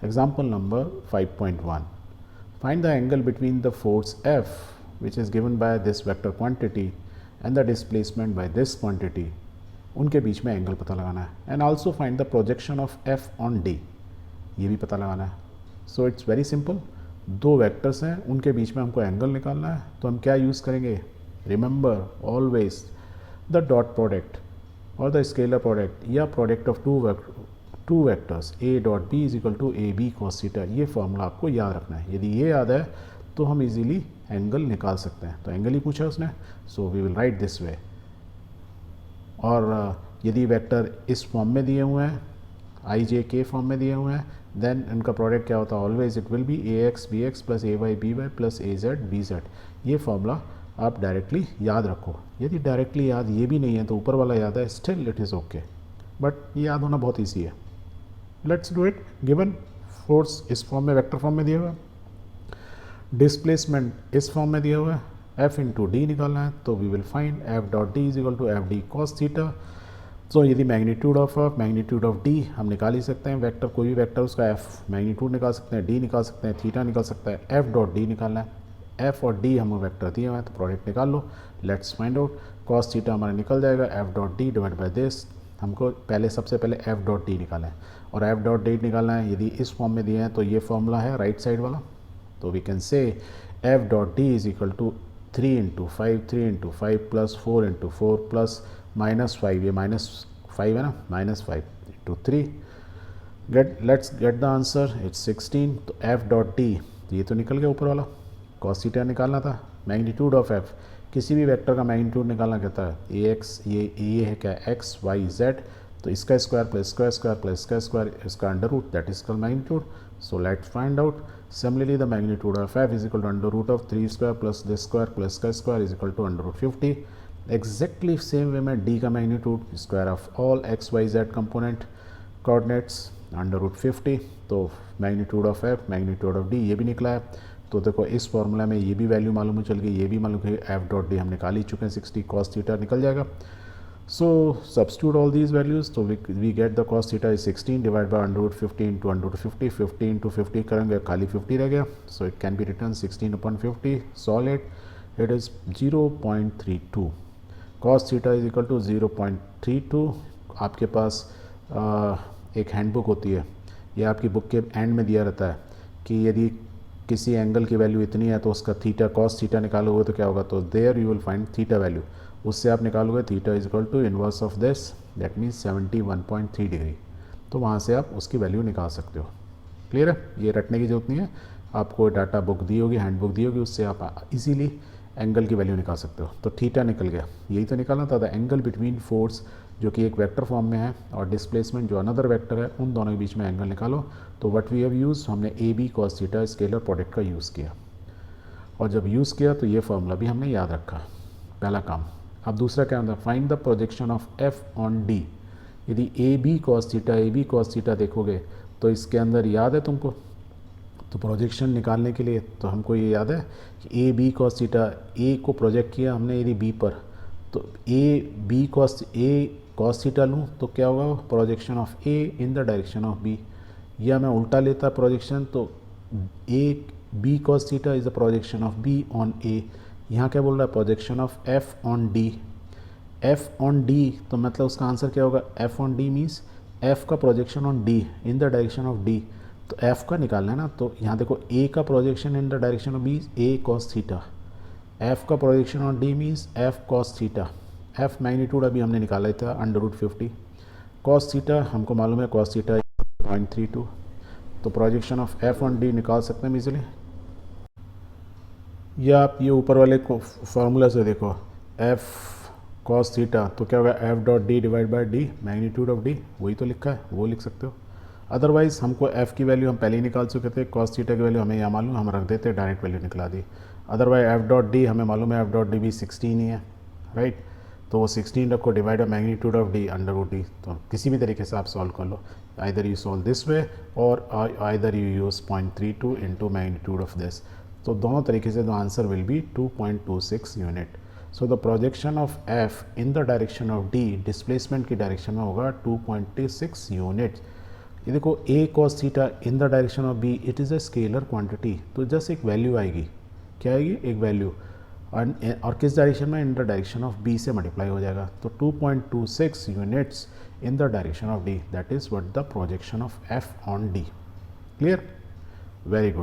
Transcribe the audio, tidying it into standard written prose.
Example number 5.1. Find the angle between the force F, which is given by this vector quantity, and the displacement by this quantity. उनके बीच में angle पता लगाना है. And also find the projection of F on D, ये भी पता लगाना है. So it's very simple. दो वेक्टर्स हैं, उनके बीच में हमको एंगल निकालना है. तो हम क्या यूज़ करेंगे? Remember always the dot product और द स्केलर प्रोडक्ट या product of two vectors A dot B is equal to A B cos theta. ये फॉर्मूला आपको याद रखना है. यदि ये याद है तो हम इजीली एंगल निकाल सकते हैं. तो एंगल ही पूछा उसने, so we will write this way. और यदि वेक्टर इस फॉर्म में दिए हुए हैं, आई जे के फॉर्म में दिए हुए हैं, देन इनका प्रोडक्ट क्या होता है? Always it will be a x b x plus a y b y plus a z b z. ये फॉर्मूला आप डायरेक्टली याद रखो. यदि डायरेक्टली याद ये भी नहीं है तो ऊपर वाला याद है, still it is okay, but ये याद होना बहुत ईजी है. Let's do it. Given force इस फॉर्म में, वेक्टर फॉर्म में दिया हुआ है, डिस्प्लेसमेंट इस फॉर्म में दिया हुआ है, एफ इंटू डी निकालना है. तो we will find F dot D is equal to F D cos theta. तो यदि मैग्नीट्यूड ऑफ डी हम निकाल ही सकते हैं. वेक्टर कोई भी वेक्टर उसका एफ मैग्नीट्यूड निकाल सकते हैं, डी निकाल सकते हैं, थीटा निकाल सकता है. एफ डॉट डी निकालना है. एफ और डी हमें वेक्टर दिए हुए हैं तो प्रोडक्ट निकाल लो. Let's find out. Cos theta हमारा निकल जाएगा F dot D divide by this. हमको सबसे पहले एफ डॉट डी निकालना है. और एफ डॉट डी निकालना है, यदि इस फॉर्म में दिए हैं तो ये फॉर्मूला है राइट साइड वाला. तो we can say F dot D is equal to 3 into 5 plus 4 into 4 plus -5, ये -5 है ना, -5 into 3. Let's get the answer. It's 16. तो एफ डॉट डी ये तो निकल गया ऊपर वाला. कॉस थीटा निकालना था. मैग्नीट्यूड ऑफ एफ, किसी भी वेक्टर का मैग्नीट्यूड निकालना कहता है ए एक्स, ये है क्या, एक्स वाई जेड. तो इसका स्क्वायर प्लस इसका स्क्वायर प्लस इसका स्क्वायर, इसका under root, that is called magnitude. So let's find out. Similarly the magnitude of F is equal to under root of 3 square plus this square plus का square is equal to under root 50. Exactly same way में D का magnitude square of all X Y Z component coordinates under root 50. तो magnitude of F magnitude of D ये भी निकला है. तो देखो इस फॉर्मूला में ये भी वैल्यू मालूम हो चल गई, ये भी मालूम है. एफ डॉट डी हम निकाल ही चुके हैं, 60 कॉस थीटा निकल जाएगा. So substitute all these values. तो we get the cos theta is 16 divide by under root 50 into under root 50. 50 into 50 करेंगे, खाली 50 रह गया. So it can be return 16 upon 50. Solid it is 0.32. Cos theta is equal to 0.32. आपके पास एक handbook होती है, ये आपकी बुक के एंड में दिया रहता है कि यदि किसी एंगल की वैल्यू इतनी है तो उसका थीटा कॉस थीटा निकालोगे तो क्या होगा. तो there you will find theta value. उससे आप निकालोगे theta is equal to inverse of this, that means 71.3 degree. तो वहाँ से आप उसकी वैल्यू निकाल सकते हो. क्लियर है? ये रटने की जरूरत नहीं है. आपको डाटा बुक दी होगी, हैंड बुक दी होगी, उससे आप इजीली एंगल की वैल्यू निकाल सकते हो. तो थीटा निकल गया. यही तो निकालना था, द एंगल बिटवीन फोर्स जो कि एक वेक्टर फॉर्म में है और डिस्प्लेसमेंट जो अनदर वेक्टर है, उन दोनों के बीच में एंगल निकालो. तो व्हाट वी हैव यूज, हमने A B cos theta scalar product का यूज़ किया. और जब यूज़ किया तो ये फॉर्मूला भी हमने याद रखा. पहला काम. अब दूसरा क्या होता है? Find the projection of F on D. यदि ए बी कॉस थीटा देखोगे तो इसके अंदर याद है तुमको, तो प्रोजेक्शन निकालने के लिए तो हमको ये याद है कि ए बी कॉस थीटा, ए को प्रोजेक्ट किया हमने यदि बी पर, तो ए कॉस थीटा लूँ तो क्या होगा, projection of A in the direction of B. या मैं उल्टा लेता प्रोजेक्शन, तो A B cos theta is the projection of B on A. यहाँ क्या बोल रहा है, projection of F on D. F on D तो मतलब उसका आंसर क्या होगा, F on D means F का projection on D in the direction of D. तो एफ का निकालना है ना. तो यहाँ देखो ए का projection in the direction of B A cos theta, F का projection on D means F cos theta. F magnitude अभी हमने निकाला था अंडर रूट 50. कॉस थीटा हमको मालूम है, कॉस थीटा 0.32. तो projection of F on D निकाल सकते हैं इजीली. या आप ये ऊपर वाले को फार्मूला से देखो, एफ कॉस थीटा तो क्या होगा, F dot D divide by D magnitude of D, वही तो लिखा है, वो लिख सकते हो. अदरवाइज़ हमको एफ़ की वैल्यू हम पहले ही निकाल चुके थे, कॉस थीटा की वैल्यू हमें यहाँ मालूम, हम रख देते, डायरेक्ट वैल्यू निकला दी. अदरवाइज एफ डॉट डी हमें मालूम है, एफ डॉट डी भी 16 ही है, राइट. तो वो 16 रखो divide by magnitude of D under root D. तो किसी भी तरीके से आप सॉल्व कर लो, either you solve this way और either you use 0.32 into magnitude of this. तो दोनों तरीके से the answer will be 2.26 unit. So the projection of F in the direction of D displacement की डायरेक्शन में होगा 2.26 यूनिट. ये देखो A cos theta in the direction of B it is a scalar quantity, तो just एक value आएगी, क्या आएगी, एक वैल्यू, और किस डायरेक्शन में, in the direction of B से मल्टीप्लाई हो जाएगा, तो 2.26 units in the direction of D, that is what the projection of F on D. Clear, very good.